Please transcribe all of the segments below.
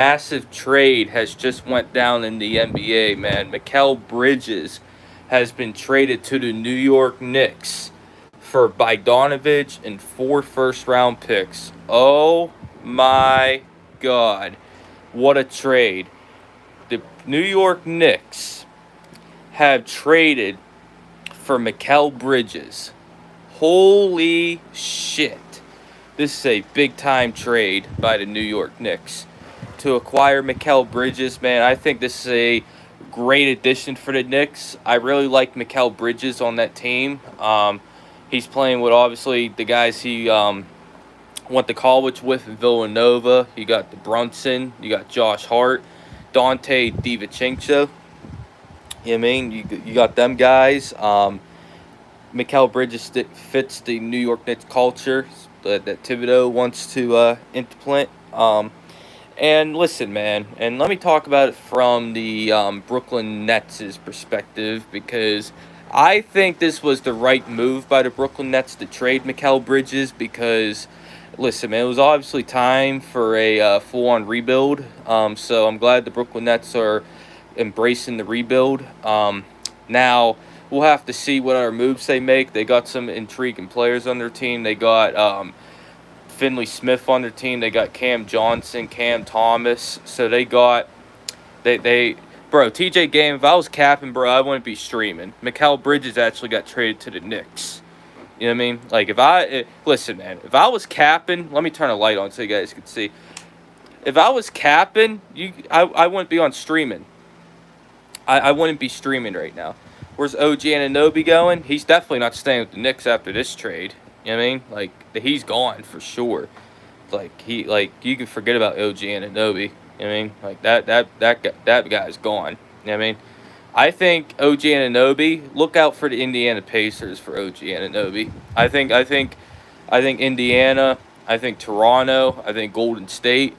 massive trade has just went down in the NBA, man. Mikal Bridges has been traded to the New York Knicks for Bogdanovich and 4 first-round picks. Oh my God. What a trade. The New York Knicks have traded for Mikal Bridges. Holy shit. This is a big time trade by the New York Knicks to acquire Mikal Bridges. Man, I think this is a great addition for the Knicks. I really like Mikal Bridges on that team. He's playing with obviously the guys he went to college with in Villanova. You got the Brunson, you got Josh Hart, Dante DiVincenzo. You know what I mean? You got them guys. Mikal Bridges fits the New York Knicks culture that Thibodeau wants to implement. And listen, man, and let me talk about it from the Brooklyn Nets' perspective because I think this was the right move by the Brooklyn Nets to trade Mikal Bridges because, listen, man, it was obviously time for a full-on rebuild. So I'm glad the Brooklyn Nets are embracing the rebuild. Now, we'll have to see what other moves they make. They got some intriguing players on their team. They got Finley Smith on their team. They got Cam Johnson, Cam Thomas. So they bro, TJ Game, if I was capping, bro, I wouldn't be streaming. Mikal Bridges actually got traded to the Knicks. You know what I mean? Like, listen, man, if I was capping, let me turn a light on so you guys can see. If I was capping, I wouldn't be on streaming. I wouldn't be streaming right now. Where's OG Anunoby going? He's definitely not staying with the Knicks after this trade. You know what I mean? Like, he's gone for sure. You can forget about OG Anunoby. You know what I mean? Like, that guy's gone. You know what I mean? I think OG Anunoby, look out for the Indiana Pacers for OG Anunoby. I think Indiana, I think Toronto, I think Golden State.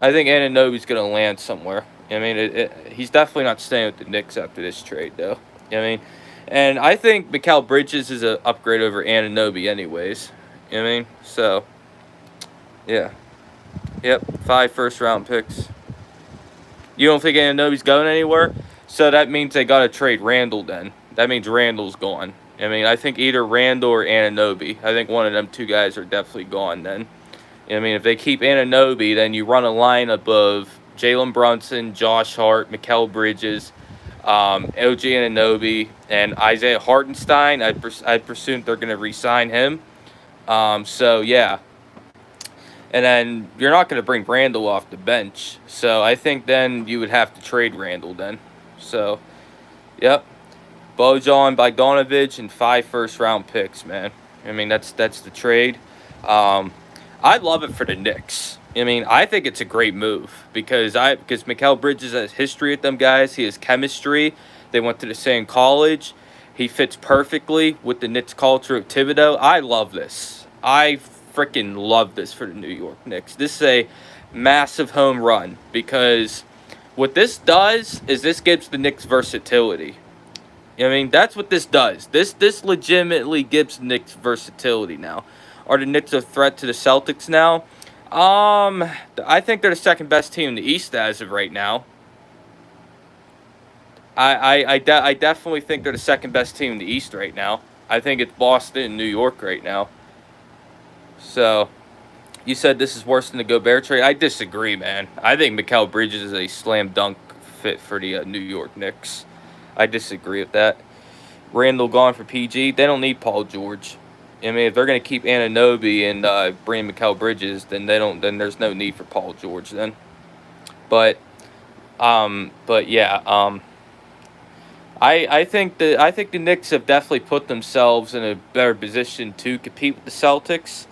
I think Anunoby's going to land somewhere. You know what I mean? He's definitely not staying with the Knicks after this trade, though. You know what I mean? And I think Mikal Bridges is an upgrade over Anunoby anyways. You know what I mean? So, yeah. Yep, 5 first-round picks. You don't think Anunoby's going anywhere? So that means they got to trade Randall then. That means Randall's gone. I mean, I think either Randall or Anunoby. I think one of them two guys are definitely gone then. You know what I mean? If they keep Anunoby, then you run a lineup of Jalen Brunson, Josh Hart, Mikal Bridges, OG Anunoby, and Isaiah Hartenstein. I presume they're going to re-sign him. So, yeah. And then you're not going to bring Randall off the bench. So I think then you would have to trade Randall then. So, yep. Bojan Bogdanovich and 5 first-round picks, man. I mean, that's the trade. I love it for the Knicks. I mean, I think it's a great move because Mikal Bridges has history with them guys. He has chemistry. They went to the same college. He fits perfectly with the Knicks culture of Thibodeau. I love this. I freaking love this for the New York Knicks. This is a massive home run because what this does is this gives the Knicks versatility. You know what I mean? That's what this does. This legitimately gives Knicks versatility now. Are the Knicks a threat to the Celtics now? I think they're the second best team in the East as of right now. I definitely think they're the second best team in the East right now. I think it's Boston and New York right now. So, you said this is worse than the Gobert trade. I disagree, man. I think Mikal Bridges is a slam dunk fit for the New York Knicks. I disagree with that. Randall gone for PG. They don't need Paul George. I mean, if they're going to keep Anunoby and bring Mikal Bridges, then they don't. Then there's no need for Paul George then. But yeah. I think the Knicks have definitely put themselves in a better position to compete with the Celtics.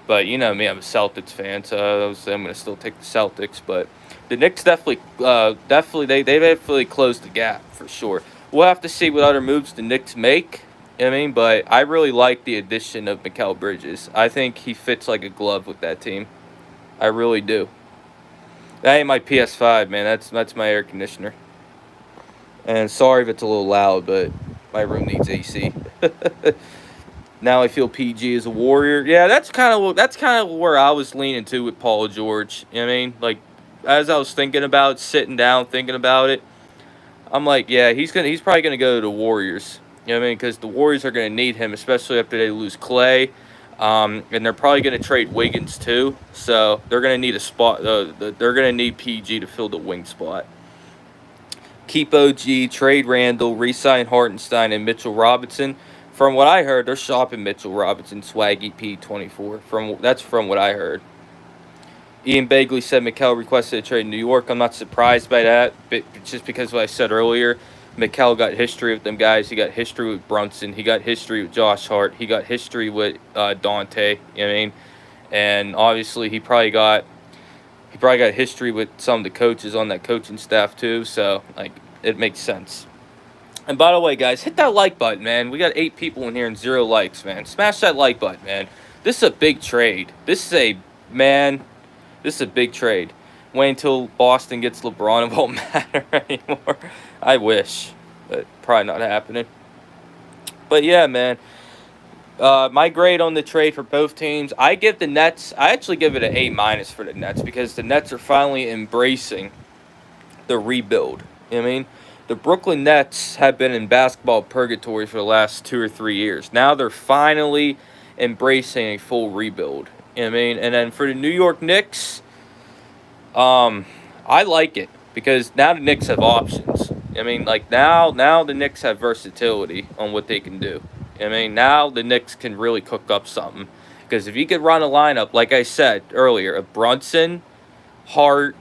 But you know me, I'm a Celtics fan, so I'm going to still take the Celtics. But the Knicks definitely they definitely closed the gap for sure. We'll have to see what other moves the Knicks make. I mean, but I really like the addition of Mikal Bridges. I think he fits like a glove with that team. I really do. That ain't my PS5, man. That's my air conditioner. And sorry if it's a little loud, but my room needs AC. Now I feel PG as a Warrior. Yeah, that's kind of where I was leaning to with Paul George. You know what I mean? Like, as I was thinking about sitting down thinking about it, I'm like, yeah, he's probably gonna go to the Warriors. You know what I mean? Because the Warriors are gonna need him, especially after they lose Clay, and they're probably gonna trade Wiggins too. So they're gonna need a spot. They're gonna need PG to fill the wing spot. Keep OG, trade Randall, re-sign Hartenstein and Mitchell Robinson. From what I heard, they're shopping Mitchell Robinson, Swaggy P24. That's from what I heard. Ian Bagley said Mikal requested a trade in New York. I'm not surprised by that, but just because of what I said earlier. Mikal got history with them guys. He got history with Brunson. He got history with Josh Hart. He got history with Dante. You know what I mean? And obviously he probably got history with some of the coaches on that coaching staff too. So like it makes sense. And by the way, guys, hit that like button, man. We got 8 people in here and 0 likes, man. Smash that like button, man. This is a big trade. This is a big trade. Wait until Boston gets LeBron. It won't matter anymore. I wish, but probably not happening. But yeah, man. My grade on the trade for both teams, I give the Nets. I actually give it an A- for the Nets because the Nets are finally embracing the rebuild. You know what I mean? The Brooklyn Nets have been in basketball purgatory for the last 2 or 3 years. Now they're finally embracing a full rebuild. You know what I mean? And then for the New York Knicks, I like it because now the Knicks have options. I mean, like now the Knicks have versatility on what they can do. I mean, now the Knicks can really cook up something. Because if you could run a lineup, like I said earlier, of Brunson, Hart,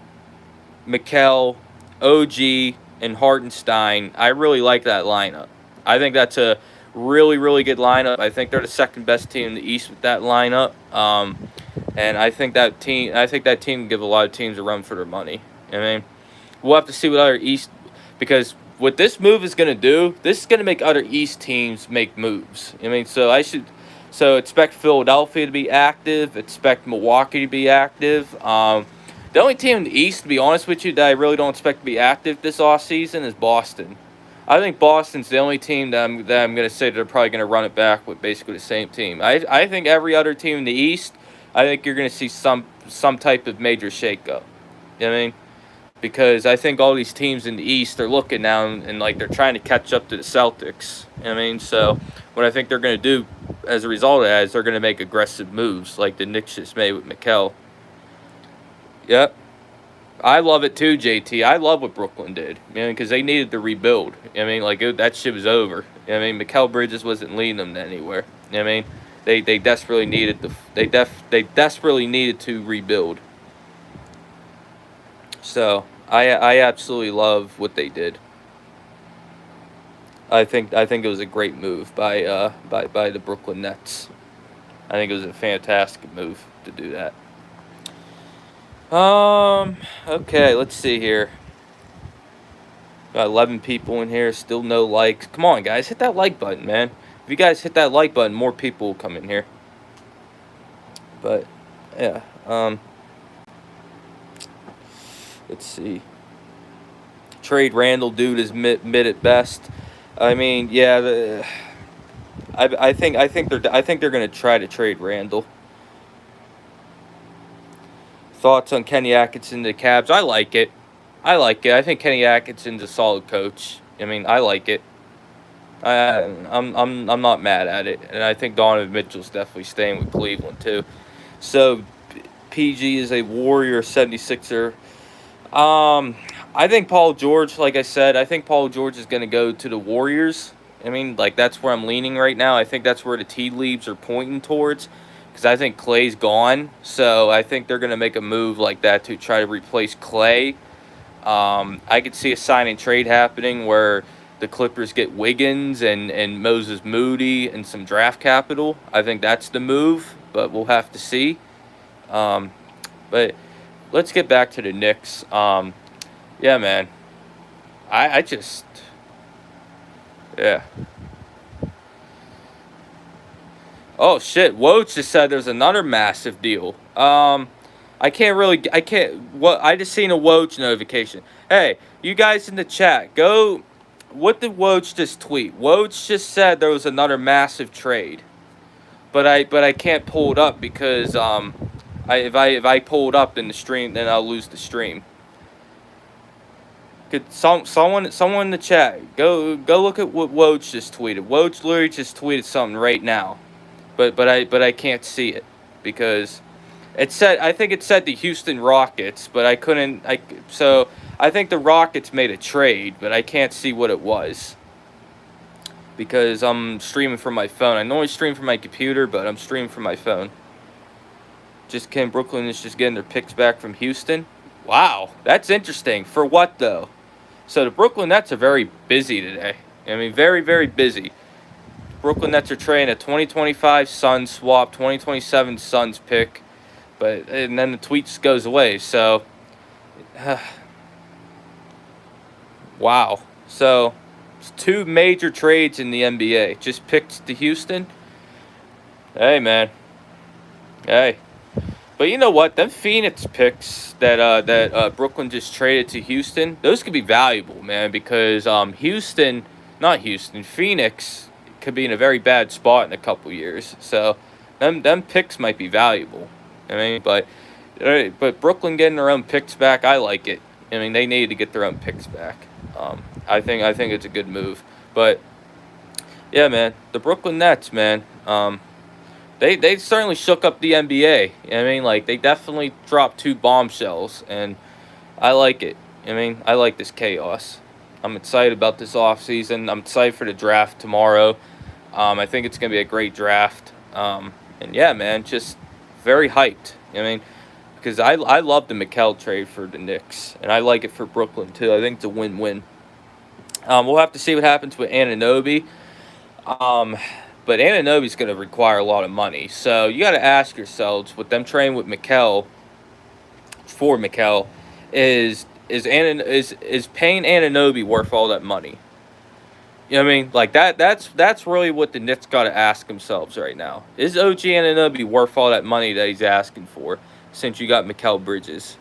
Mikal, OG, and Hartenstein, I really like that lineup. I think that's a really, really good lineup. I think they're the second best team in the East with that lineup. And I think that team can give a lot of teams a run for their money. I mean, we'll have to see what other East, because what this move is going to do, this is going to make other East teams make moves. I mean, so expect Philadelphia to be active, expect Milwaukee to be active. The only team in the East, to be honest with you, that I really don't expect to be active this offseason is Boston. I think Boston's the only team that I'm going to say they're probably going to run it back with basically the same team. I think every other team in the East, I think you're going to see some type of major shakeup. You know what I mean? Because I think all these teams in the East are looking now and like they're trying to catch up to the Celtics. You know what I mean? So what I think they're going to do as a result of that is they're going to make aggressive moves like the Knicks just made with Mikal. Yep. I love it too, JT. I love what Brooklyn did, because they needed to rebuild. I mean, like that shit was over. I mean, Mikal Bridges wasn't leading them anywhere. I mean, they desperately needed desperately needed to rebuild. So I absolutely love what they did. I think it was a great move by the Brooklyn Nets. I think it was a fantastic move to do that. Okay, let's see here. Got 11 people in here, still no likes. Come on, guys, hit that like button, man. If you guys hit that like button, more people will come in here. But, yeah, let's see. Trade Randall, dude, is mid at best. I mean, yeah, I think they're gonna try to trade Randall. Thoughts on Kenny Atkinson to the Cavs? I like it. I think Kenny Atkinson's a solid coach. I mean, I like it. I'm not mad at it, and I think Donovan Mitchell's definitely staying with Cleveland too. So, PG is a Warrior 76er. I think Paul George, like I said, I think Paul George is going to go to the Warriors. I mean, like that's where I'm leaning right now. I think that's where the tea leaves are pointing towards. Because I think Clay's gone, so I think they're going to make a move like that to try to replace Clay. I could see a sign and trade happening where the Clippers get Wiggins and Moses Moody and some draft capital. I think that's the move, but we'll have to see. But let's get back to the Knicks. Yeah, man. I just... Yeah. Oh, shit. Woj just said there's another massive deal. I just seen a Woj notification. Hey, you guys in the chat, go. What did Woj just tweet? Woj just said there was another massive trade. But I can't pull it up because, I If I pull it up, then the stream, then I'll lose the stream. Could someone in the chat go look at what Woj just tweeted. Woj literally just tweeted something right now, but I can't see it because it said, I think it said the Houston Rockets, but I couldn't. So I think the Rockets made a trade, but I can't see what it was because I'm streaming from my phone. I normally stream from my computer, but I'm streaming from my phone. Just Kim, Brooklyn is just getting their picks back from Houston. Wow, that's interesting. For what though? So the Brooklyn Nets are very busy today. I mean, very, very busy. Brooklyn Nets are trading a 2025 Suns swap, 2027 Suns pick, and then the tweet just goes away. So, wow. So, it's 2 major trades in the NBA. Just picked to Houston. Hey, man. Hey. But you know what? Them Phoenix picks that Brooklyn just traded to Houston, those could be valuable, man, because Phoenix could be in a very bad spot in a couple years. So them picks might be valuable. I mean, but Brooklyn getting their own picks back, I like it. I mean, they need to get their own picks back. I think it's a good move. But yeah, man, the Brooklyn Nets, man. They certainly shook up the NBA. I mean, like, they definitely dropped 2 bombshells, and I like it. I mean, I like this chaos. I'm excited about this offseason. I'm excited for the draft tomorrow. I think it's going to be a great draft. And, yeah, man, just very hyped. I mean, because I love the Mikal trade for the Knicks, and I like it for Brooklyn, too. I think it's a win-win. We'll have to see what happens with Anunoby. But Anunoby's going to require a lot of money. So you got to ask yourselves, with them training with Mikal, is paying Anunoby worth all that money? You know what I mean? Like that's really what the Knicks got to ask themselves right now. Is OG Anunoby worth all that money that he's asking for since you got Mikal Bridges?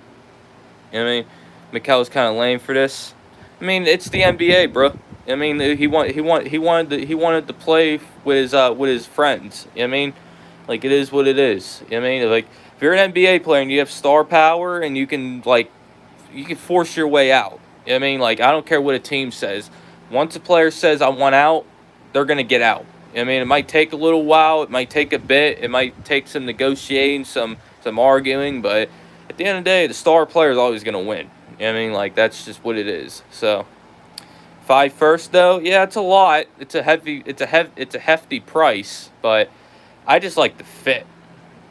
You know what I mean? Mikal's kind of lame for this. I mean, it's the NBA, bro. I mean, he wanted to play with his friends. You know what I mean? Like, it is what it is. You know what I mean? Like, if you're an NBA player and you have star power and you can force your way out. You know what I mean? Like, I don't care what a team says. Once a player says, I want out, they're going to get out. You know what I mean? It might take a little while. It might take a bit. It might take some negotiating, some arguing. But at the end of the day, the star player is always going to win. You know what I mean? Like, that's just what it is. So 5 first though, yeah, it's a lot. It's a hefty price, but I just like the fit.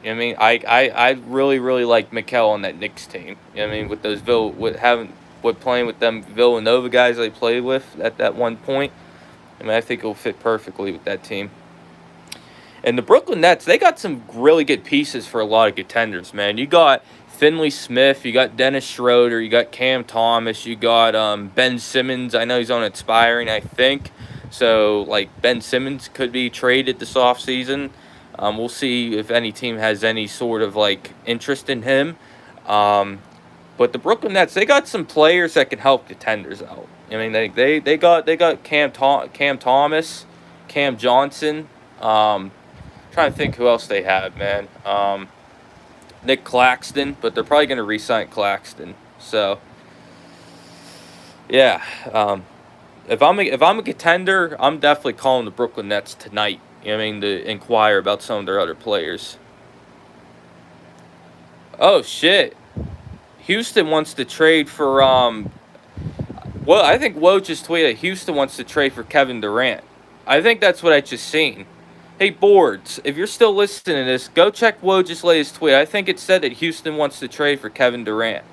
You know what I mean? I really, really like Mikal on that Knicks team. You know what I mean? With those playing with them Villanova guys they played with at that one point. I mean, I think it'll fit perfectly with that team. And the Brooklyn Nets, they got some really good pieces for a lot of contenders, man. You got Finley Smith, you got Dennis Schroeder, you got Cam Thomas, you got Ben Simmons. I know he's on expiring, I think. So, like, Ben Simmons could be traded this offseason. We'll see if any team has any sort of, like, interest in him. But the Brooklyn Nets, they got some players that can help contenders out. I mean, they got Cam Thomas, Cam Johnson. Trying to think who else they have, man. Nick Claxton, but they're probably going to re-sign Claxton. So, yeah. If I'm a contender, I'm definitely calling the Brooklyn Nets tonight. You know what I mean, to inquire about some of their other players. Oh shit! Houston wants to trade for Well, I think Woj just tweeted Houston wants to trade for Kevin Durant. I think that's what I just seen. Hey, Boards, if you're still listening to this, go check Woj's latest tweet. I think it said that Houston wants to trade for Kevin Durant.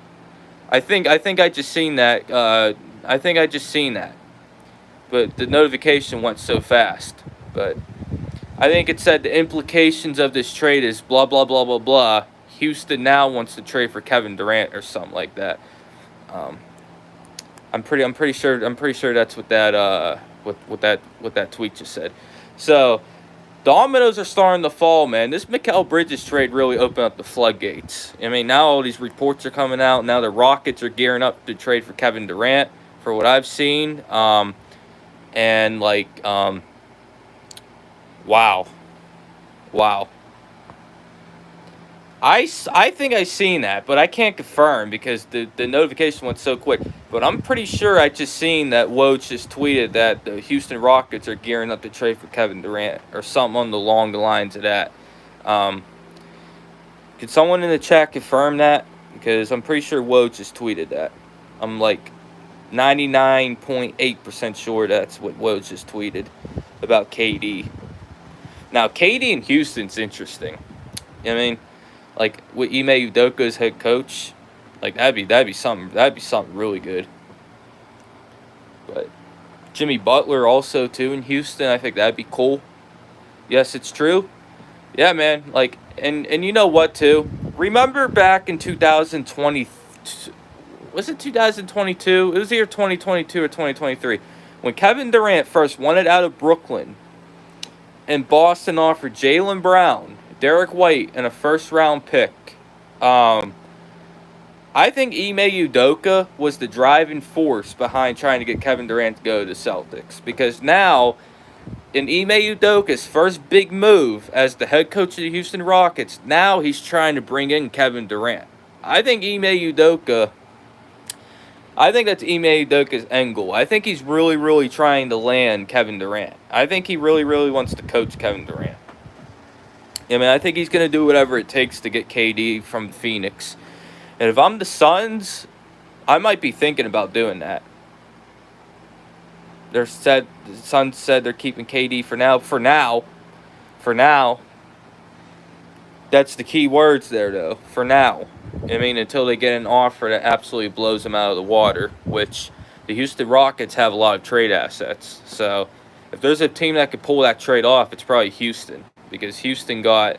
I think I just seen that. But the notification went so fast. But I think it said the implications of this trade is blah blah blah blah blah. Houston now wants to trade for Kevin Durant or something like that. I'm pretty sure that's what that tweet just said. So dominoes are starting to fall, man. This Mikal Bridges trade really opened up the floodgates. I mean, now all these reports are coming out. Now the Rockets are gearing up to trade for Kevin Durant, for what I've seen. Wow. I think I seen that, but I can't confirm because the notification went so quick. But I'm pretty sure I just seen that Woj just tweeted that the Houston Rockets are gearing up to trade for Kevin Durant or something along the lines of that. Um, Could someone in the chat confirm that? Because I'm pretty sure Woj just tweeted that. I'm like 99.8% sure that's what Woj just tweeted about KD. Now, KD in Houston's interesting. You know what I mean? Like with Ime Udoka as head coach, like that'd be something really good. But Jimmy Butler also too in Houston, I think that'd be cool. Yes, it's true. Yeah, man. Like and you know what too? Remember back in 2020, was it 2022? It was either 2022 or 2023 when Kevin Durant first wanted out of Brooklyn, and Boston offered Jaylen Brown, Derek White, and a first-round pick. I think Ime Udoka was the driving force behind trying to get Kevin Durant to go to the Celtics. Because now, in Ime Udoka's first big move as the head coach of the Houston Rockets, now he's trying to bring in Kevin Durant. I think that's Ime Udoka's end goal. I think he's really, really trying to land Kevin Durant. I think he really, really wants to coach Kevin Durant. I mean, I think he's going to do whatever it takes to get KD from Phoenix. And if I'm the Suns, I might be thinking about doing that. The Suns said they're keeping KD for now. For now. That's the key words there, though. For now. I mean, until they get an offer that absolutely blows them out of the water, which the Houston Rockets have a lot of trade assets. So if there's a team that could pull that trade off, it's probably Houston. Because Houston got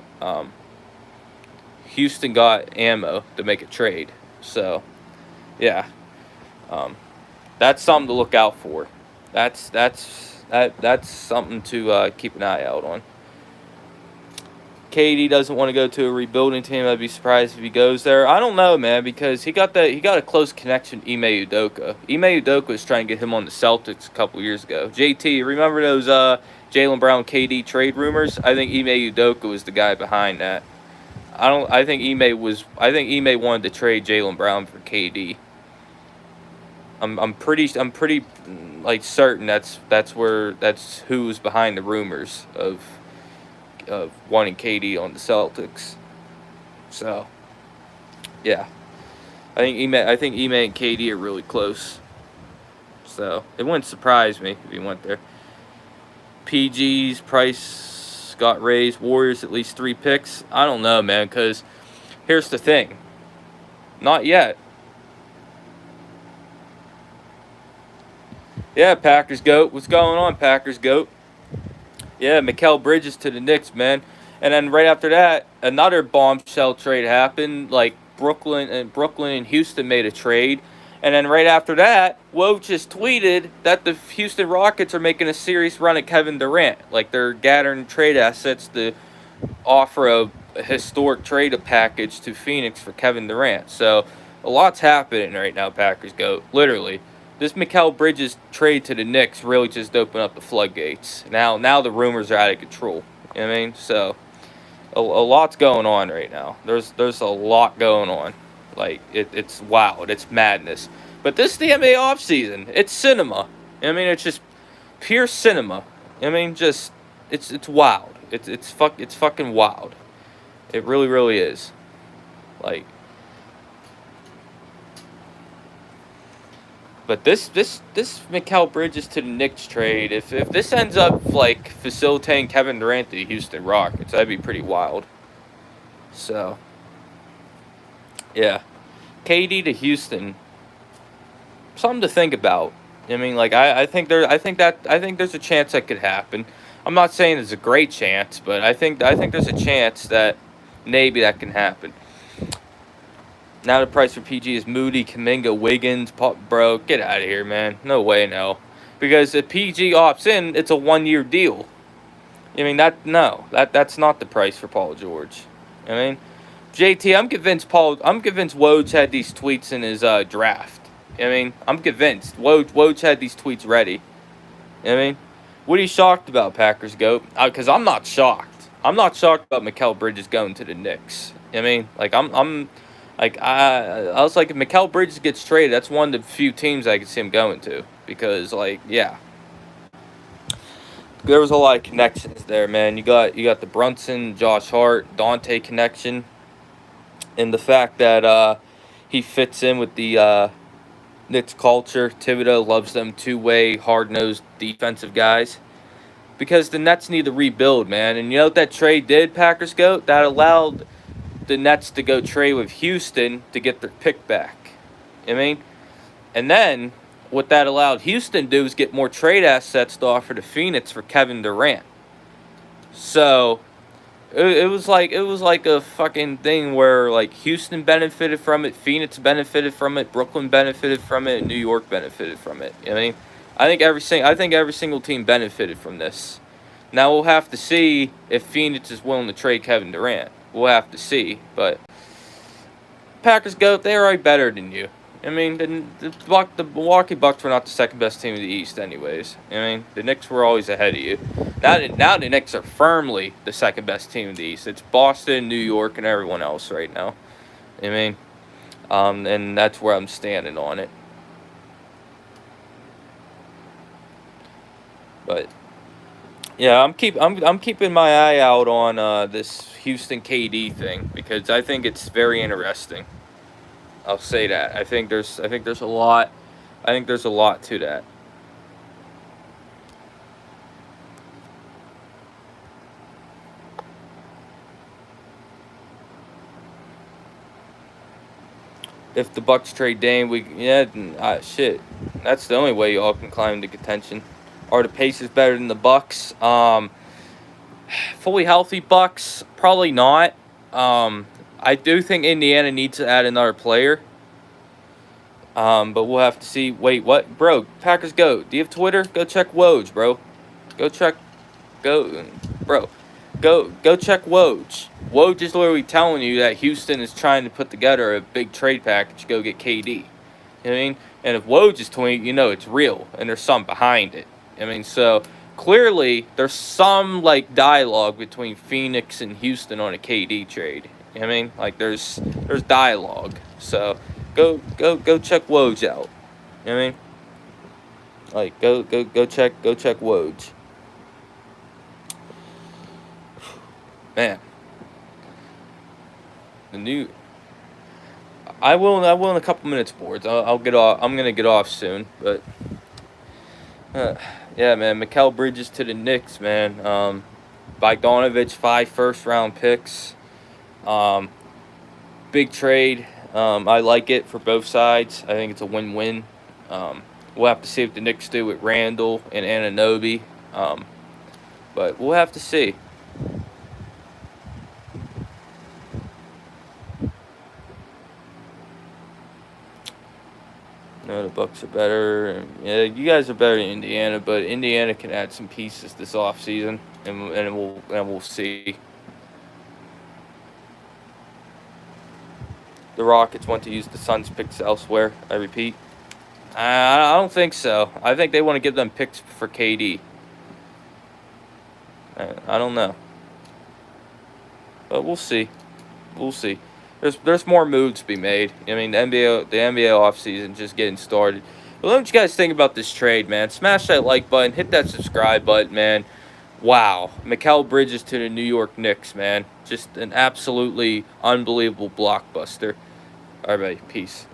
ammo to make a trade. So, yeah. That's something to look out for. That's something to keep an eye out on. KD doesn't want to go to a rebuilding team. I'd be surprised if he goes there. I don't know, man, because he got a close connection to Ime Udoka. Ime Udoka was trying to get him on the Celtics a couple years ago. JT, remember those Jaylen Brown KD trade rumors? I think Ime Udoka was the guy behind that. I think Ime wanted to trade Jaylen Brown for KD. I'm pretty like certain that's who was behind the rumors of wanting KD on the Celtics. So, yeah. I think Ime and KD are really close. So, it wouldn't surprise me if he went there. PG's price got raised. Warriors at least 3 picks. I don't know, man, because here's the thing. Not yet. Yeah, Packers GOAT. What's going on, Packers GOAT? Yeah, Mikal Bridges to the Knicks, man. And then right after that, another bombshell trade happened. Like Brooklyn and Houston made a trade. And then right after that, Woj just tweeted that the Houston Rockets are making a serious run at Kevin Durant. Like they're gathering trade assets to offer a historic trade package to Phoenix for Kevin Durant. So a lot's happening right now, Packers GOAT. Literally. This Mikal Bridges trade to the Knicks really just opened up the floodgates. Now the rumors are out of control. You know what I mean? So a lot's going on right now. There's a lot going on. Like it's wild. It's madness. But this is the NBA offseason. It's cinema. You know what I mean? It's just pure cinema. You know what I mean? Just it's wild. It's fucking wild. It really, really is. Like, but this Mikal Bridges to the Knicks trade, if this ends up like facilitating Kevin Durant to the Houston Rockets, that'd be pretty wild. So, yeah, KD to Houston, something to think about. I mean, like I think there's a chance that could happen. I'm not saying it's a great chance, but I think there's a chance that maybe that can happen. Now the price for PG is Moody, Kuminga, Wiggins. Bro, get out of here, man. No way, no. Because if PG opts in, it's a 1-year deal. I mean, that's not the price for Paul George. I mean, JT, I'm convinced Woj had these tweets in his draft. I mean, I'm convinced. Woj had these tweets ready. I mean, what are you shocked about, Packers GOAT? Because I'm not shocked. I'm not shocked about Mikal Bridges going to the Knicks. I mean, like I was like, if Mikal Bridges gets traded, that's one of the few teams I could see him going to, because like, yeah, there was a lot of connections there, man. You got the Brunson, Josh Hart, Dante connection, and the fact that he fits in with the Knicks culture. Thibodeau loves them two-way, hard-nosed defensive guys, because the Nets need to rebuild, man. And you know what that trade did, Packers GOAT? That allowed the Nets to go trade with Houston to get their pick back. I mean, and then what that allowed Houston to do is get more trade assets to offer to Phoenix for Kevin Durant. So it was like a fucking thing where like Houston benefited from it, Phoenix benefited from it, Brooklyn benefited from it, and New York benefited from it. I mean, I think every single team benefited from this. Now we'll have to see if Phoenix is willing to trade Kevin Durant. We'll have to see, but Packers GOAT, they're already better than you. I mean, the Milwaukee Bucks were not the second best team in the East, anyways. I mean, the Knicks were always ahead of you. Now the Knicks are firmly the second best team in the East. It's Boston, New York, and everyone else right now. I mean, and that's where I'm standing on it. But yeah, I'm keeping my eye out on this Houston KD thing, because I think it's very interesting. I'll say that. I think there's a lot. I think there's a lot to that. If the Bucks trade Dame, shit. That's the only way y'all can climb to contention. Are the Pacers better than the Bucks? Fully healthy Bucks, probably not. I do think Indiana needs to add another player. But we'll have to see. Wait, what? Bro, Packers GOAT. Do you have Twitter? Go check Woj, bro. Go check. Bro. Go check Woj. Woj is literally telling you that Houston is trying to put together a big trade package to go get KD. You know what I mean? And if Woj is telling you, you know it's real, and there's something behind it. I mean, so clearly there's some like dialogue between Phoenix and Houston on a KD trade. You know what I mean? Like there's dialogue. So go check Woj out. You know what I mean? Like go check Woj. Man. I will in a couple minutes, boards. I'll get off. I'm gonna get off soon, but yeah, man. Mikal Bridges to the Knicks, man. Bogdanovich, 5 first-round picks. Big trade. I like it for both sides. I think it's a win-win. We'll have to see what the Knicks do with Randall and Anunoby. But we'll have to see. No, the Bucks are better. Yeah, you guys are better than Indiana, but Indiana can add some pieces this offseason, and we'll see. The Rockets want to use the Suns' picks elsewhere. I repeat. I don't think so. I think they want to give them picks for KD. I don't know, but we'll see. We'll see. There's more moves to be made. I mean, the NBA offseason just getting started. But let me you guys think about this trade, man. Smash that like button, hit that subscribe button, man. Wow, Mikal Bridges to the New York Knicks, man. Just an absolutely unbelievable blockbuster. All right, peace.